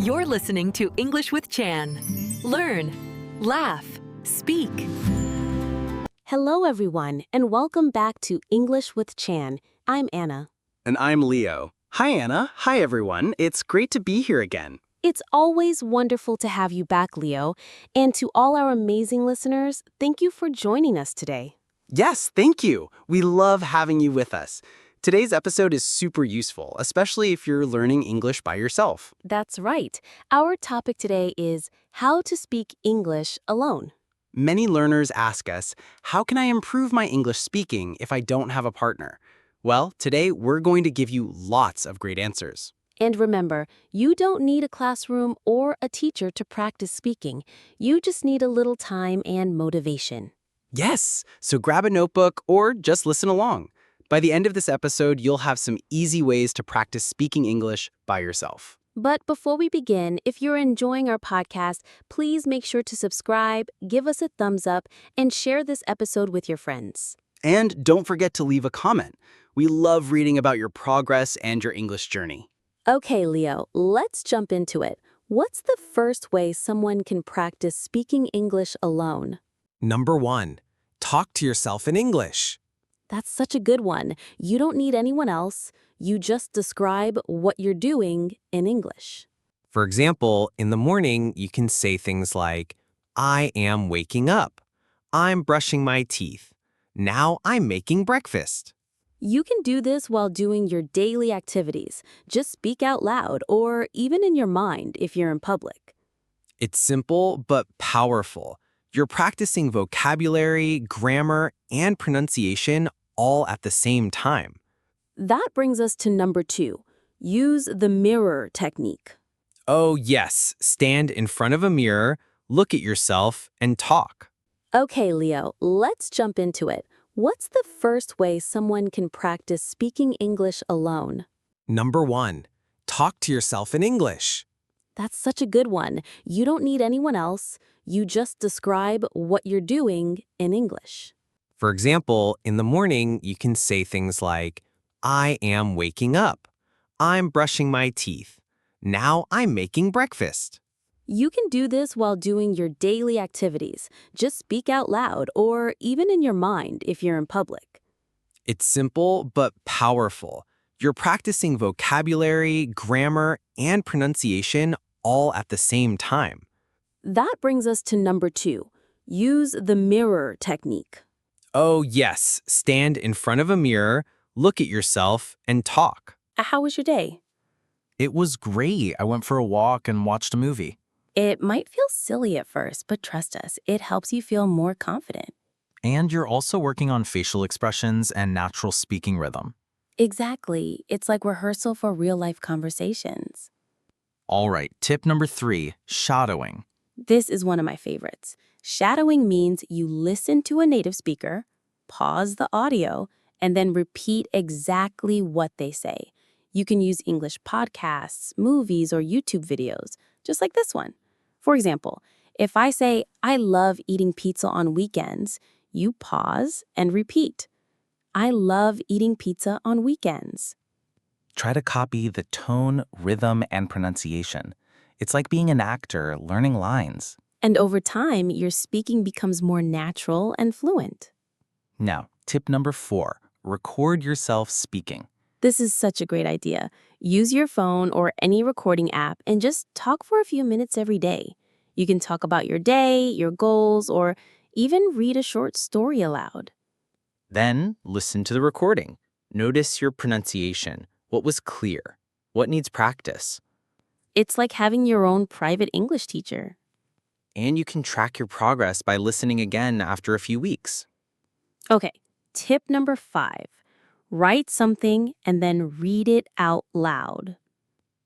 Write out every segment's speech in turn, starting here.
You're listening to English with Chan. Learn, laugh, speak. Hello, everyone, and welcome back to English with Chan. I'm Anna. And I'm Leo. Hi, Anna. Hi, everyone. It's great to be here again. It's always wonderful to have you back, Leo. And to all our amazing listeners, thank you for joining us today. Yes, thank you. We love having you with us. Today's episode is super useful, especially if you're learning English by yourself. That's right. Our topic today is how to speak English alone. Many learners ask us, how can I improve my English speaking if I don't have a partner? Well, today we're going to give you lots of great answers. And remember, you don't need a classroom or a teacher to practice speaking. You just need a little time and motivation. Yes, so grab a notebook or just listen along. By the end of this episode, you'll have some easy ways to practice speaking English by yourself. But before we begin, if you're enjoying our podcast, please make sure to subscribe, give us a thumbs up, and share this episode with your friends. And don't forget to leave a comment. We love reading about your progress and your English journey. Okay, Leo, let's jump into it. What's the first way someone can practice speaking English alone? Number 1, talk to yourself in English. That's such a good one. You don't need anyone else. You just describe what you're doing in English. For example, in the morning, you can say things like, I am waking up. I'm brushing my teeth. Now I'm making breakfast. You can do this while doing your daily activities. Just speak out loud or even in your mind if you're in public. It's simple but powerful. You're practicing vocabulary, grammar, and pronunciation all at the same time. That brings us to number 2. Use the mirror technique. Oh, yes. Stand in front of a mirror, look at yourself, and talk. Okay, Leo, let's jump into it. What's the first way someone can practice speaking English alone? Number 1, talk to yourself in English. That's such a good one. You don't need anyone else. You just describe what you're doing in English. For example, in the morning, you can say things like, I am waking up. I'm brushing my teeth. Now I'm making breakfast. You can do this while doing your daily activities. Just speak out loud or even in your mind if you're in public. It's simple but powerful. You're practicing vocabulary, grammar, and pronunciation all at the same time. That brings us to number 2. Use the mirror technique. Oh, yes. Stand in front of a mirror, look at yourself, and talk. How was your day? It was great. I went for a walk and watched a movie. It might feel silly at first, but trust us, it helps you feel more confident. And you're also working on facial expressions and natural speaking rhythm. Exactly. It's like rehearsal for real-life conversations. All right, tip number 3, shadowing. This is one of my favorites. Shadowing means you listen to a native speaker, pause the audio, and then repeat exactly what they say. You can use English podcasts, movies, or YouTube videos, just like this one. For example, if I say, I love eating pizza on weekends, you pause and repeat. I love eating pizza on weekends. Try to copy the tone, rhythm, and pronunciation. It's like being an actor learning lines. And over time, your speaking becomes more natural and fluent. Now, tip number 4, record yourself speaking. This is such a great idea. Use your phone or any recording app and just talk for a few minutes every day. You can talk about your day, your goals, or even read a short story aloud. Then listen to the recording. Notice your pronunciation. What was clear? What needs practice? It's like having your own private English teacher. And you can track your progress by listening again after a few weeks. Okay, tip number 5. Write something and then read it out loud.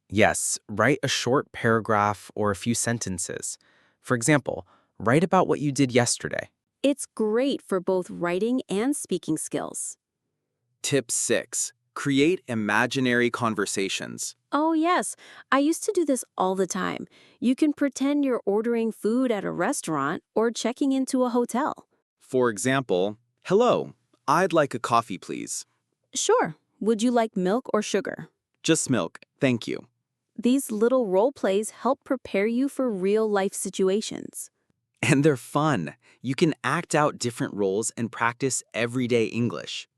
Yes, write a short paragraph or a few sentences. For example, write about what you did yesterday. It's great for both writing and speaking skills. Tip 6. Create imaginary conversations. Oh, yes. I used to do this all the time. You can pretend you're ordering food at a restaurant or checking into a hotel. For example, hello, I'd like a coffee, please. Sure. Would you like milk or sugar? Just milk, thank you. These little role plays help prepare you for real life situations. And they're fun. You can act out different roles and practice everyday English.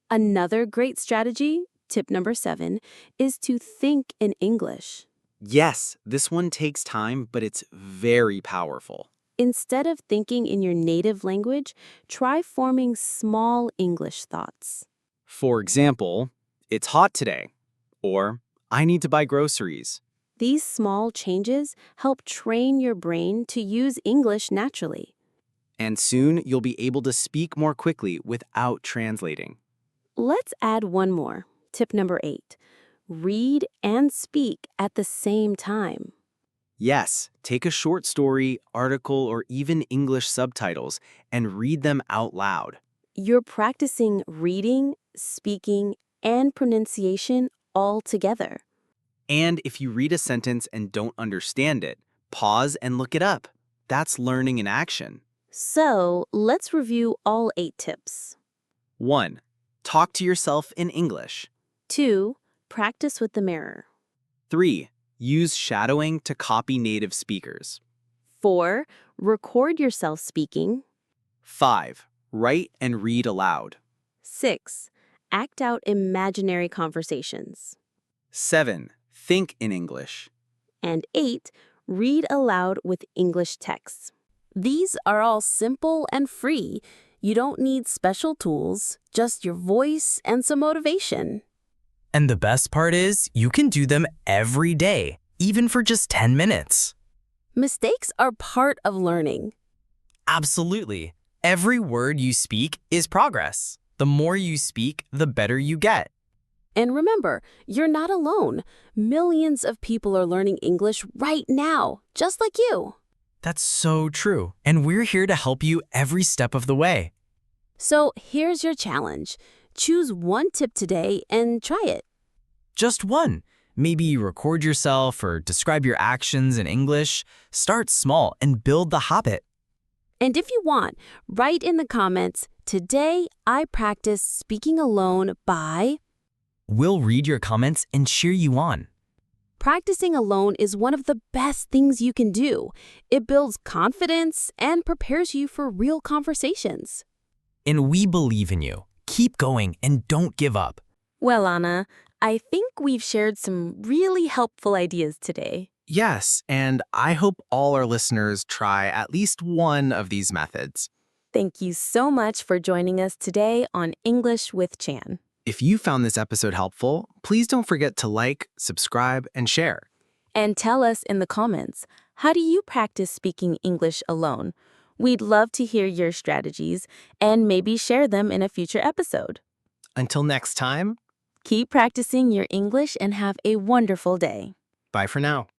Another great strategy, tip number 7, is to think in English. Yes, this one takes time, but it's very powerful. Instead of thinking in your native language, try forming small English thoughts. For example, it's hot today, or I need to buy groceries. These small changes help train your brain to use English naturally. And soon you'll be able to speak more quickly without translating. Let's add one more. Tip number 8. Read and speak at the same time. Yes, take a short story, article, or even English subtitles and read them out loud. You're practicing reading, speaking, and pronunciation all together. And if you read a sentence and don't understand it, pause and look it up. That's learning in action. So, let's review all 8 tips. 1. Talk to yourself in English. 2. Practice with the mirror. 3. Use shadowing to copy native speakers. 4. Record yourself speaking. 5. Write and read aloud. 6. Act out imaginary conversations. 7. Think in English. And 8. Read aloud with English texts. These are all simple and free. You don't need special tools, just your voice and some motivation. And the best part is, you can do them every day, even for just 10 minutes. Mistakes are part of learning. Absolutely. Every word you speak is progress. The more you speak, the better you get. And remember, you're not alone. Millions of people are learning English right now, just like you. That's so true. And we're here to help you every step of the way. So here's your challenge. Choose one tip today and try it. Just one. Maybe record yourself or describe your actions in English. Start small and build the habit. And if you want, write in the comments, "Today I practice speaking alone by..." We'll read your comments and cheer you on. Practicing alone is one of the best things you can do. It builds confidence and prepares you for real conversations. And we believe in you. Keep going and don't give up. Well, Anna, I think we've shared some really helpful ideas today. Yes, and I hope all our listeners try at least one of these methods. Thank you so much for joining us today on English with Chan. If you found this episode helpful, please don't forget to like, subscribe, and share. And tell us in the comments, how do you practice speaking English alone? We'd love to hear your strategies and maybe share them in a future episode. Until next time, Keep practicing your English and have a wonderful day. bye for now.